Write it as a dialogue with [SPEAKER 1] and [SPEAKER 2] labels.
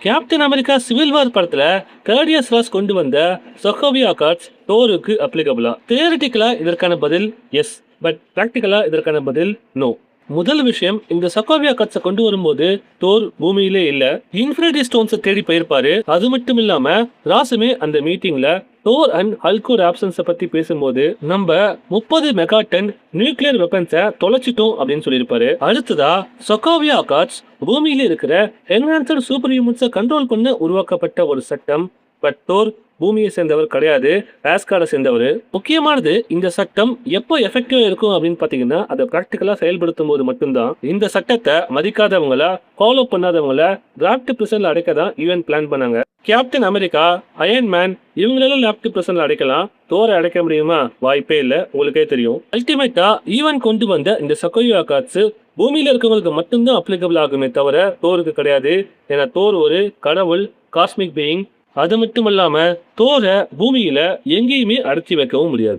[SPEAKER 1] Captain America civil war படத்துல courteous ராஸ் கொண்டு வந்த சொக்கோவியா கார்ட்ஸ் தோருக்கு அப்ளிகபிளா? தியரிட்டிக்கலா இதற்கான பதில் எஸ். பட் பிராக்டிக்கலா இதற்கான பதில் நோ. முதல் விஷயம், இந்த சக்கோவியா கட்ஸை கொண்டு வரும்போது தோர் பூமியிலே இல்ல, இன்ஃபினிட்டி ஸ்டோன்ஸை தேடி போயிருப்பாரு. அது மட்டும் இல்லாம ராசுமே அந்த மீட்டிங்ல தோர் அண்ட் ஹல்கோர் ஆப்சன்ஸை பத்தி பேசும்போது நம்ம 30 மெகாடன் நியூக்ளியர் வெப்பன்ஸை தொலைச்சிட்டோம் அப்படின்னு சொல்லியிருப்பாரு. அடுத்ததா சொக்கோவியா கார்ட்ஸ் பூமியில இருக்கிற என்ஹான்சர் சூப்பர் ஹியூமன்ஸை கண்ட்ரோல் பண்ண உருவாக்கப்பட்ட ஒரு சட்டம். பட் தோர் பூமியை சேர்ந்தவர் கிடையாது, ஆஸ்கார்டை சேர்ந்தவர். முக்கியமானது, இந்த சட்டம் எப்போ எஃபெக்டிவா இருக்கும் அப்படின்னு பாத்தீங்கன்னா அதை பிராக்டிக்கலா செயல்படுத்தும் போது மட்டும்தான். இந்த சட்டத்தை மதிக்காதவங்கள, ஃபாலோ பண்ணாதவங்கள லேப்ட் பிரிசன்ல அடைக்க தான் ஈவன் பிளான் பண்ணாங்க. கேப்டன் அமெரிக்கா, அயன் மேன் இவங்களெல்லாம் லேப்ட் பிரிசன்ல அடைக்கலாம். தோரை அடைக்க முடியுமா? வாய்ப்பே இல்லை, உங்களுக்கே தெரியும். அல்டிமேட்டா ஈவன் கொண்டு வந்த இந்த சக்கோவியா கார்ட்ஸ் பூமியில இருக்கவங்களுக்கு மட்டும்தான் அப்ளிகபிள் ஆகுமே தவிர தோருக்கு கிடையாது. ஏன்னா தோர் ஒரு கடவுள், காஸ்மிக் பீயிங். அது மட்டும் இல்லாம தோரை பூமியில எங்கேயுமே அடைச்சி வைக்கவும் முடியாது.